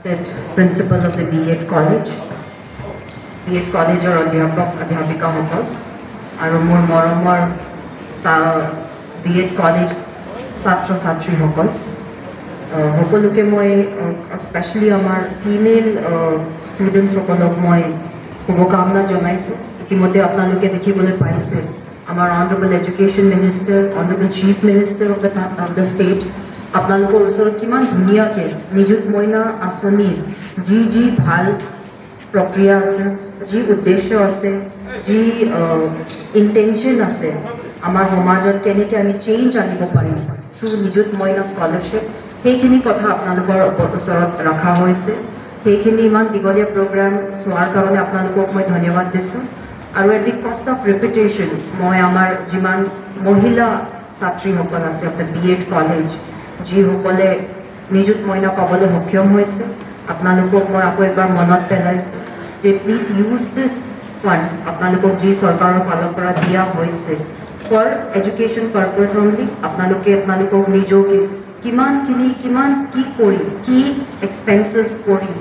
Principal of the B.Ed College. B.Ed College or Adhyapika Hokol. Aru mor moromor B.Ed College Satra Satri Hokol. Hokoluke moi especially amar female students hokolok moi শুভকামনা জনাইছো ইতিমধ্যে আপোনালোকে দেখিবলৈ পাইছে আমাৰ Honorable Education Minister, Honorable Chief Minister of the state আপোনালোকৰ ওচৰত কিমান ধুনীয়াকে নিযুত মইনা আঁচনিৰ যি ভাল প্ৰক্ৰিয়া আছে যি উদ্দেশ্য আছে যি ইন্টেনশন আছে আমাৰ সমাজত কেনেকৈ আমি চেঞ্জ আনিব পাৰিম থ্ৰু নিযুত মইনা স্কলাৰশ্বিপ সেইখিনি কথা আপোনালোকৰ ওচৰত ৰখা হৈছে সেইখিনি ইমান দীঘলীয়া প্ৰগ্ৰাম চোৱাৰ কাৰণে আপোনালোকক মই ধন্যবাদ দিছোঁ আৰু at the cost of reputation মই আমাৰ যিমান মহিলা ছাত্ৰীসকল আছে অফ দ্য B.Ed কলেজ যিসকলে নিযুত মইনা পাবলৈ সক্ষম হৈছে আপোনালোকক মই আকৌ এবাৰ মনত পেলাইছোঁ যে প্লিজ ইউজ দিছ ফাণ্ড আপোনালোকক যি চৰকাৰৰ ফালৰ পৰা দিয়া হৈছে ফৰ এডুকেশ্যন পাৰ্পজ অনলি আপোনালোকক নিজকে কিমান কি কৰি কি এক্সপেন্সেছ কৰি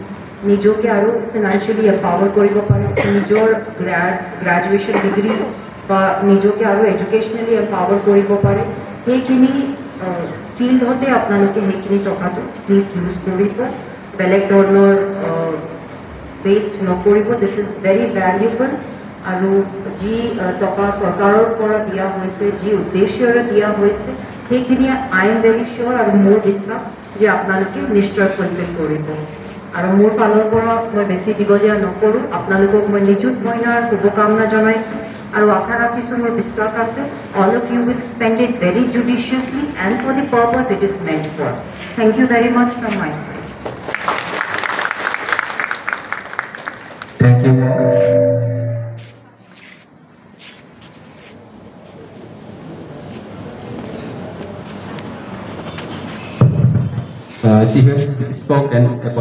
নিজকে আৰু ফাইনেন্সিয়েলি এম্পাৱাৰ কৰিব পাৰে নিজৰ গ্ৰেজুৱেশ্যন ডিগ্ৰী বা নিজকে আৰু এডুকেশ্যনেলি এম্পাৱাৰ কৰিব পাৰে সেইখিনি ফিল্ডতে আপোনালোকে সেইখিনি টকাটো প্লিজ ইউজ কৰিব বেলেগ ধৰণৰ ৱেষ্ট নকৰিব দিছ ইজ ভেৰি ভেলিউবল আৰু যি টকা চৰকাৰৰ পৰা দিয়া হৈছে যি উদ্দেশ্যৰে দিয়া হৈছে সেইখিনি আই এম ভেৰি চিয়'ৰ আৰু মোৰ বিশ্বাস যে আপোনালোকে নিশ্চয় ফুলফিল কৰিব আৰু মোৰ ফালৰ পৰা মই বেছি দীঘলীয়া নকৰোঁ আপোনালোকক মই নিযুত মইনাৰ শুভকামনা জনাইছোঁ আৰু আশা ৰাখিছোঁ মোৰ বিশ্বাস আছে all of you will spend it very judiciously and for the purpose it is meant for. Thank you very much from my side. Thank you. She has spoken about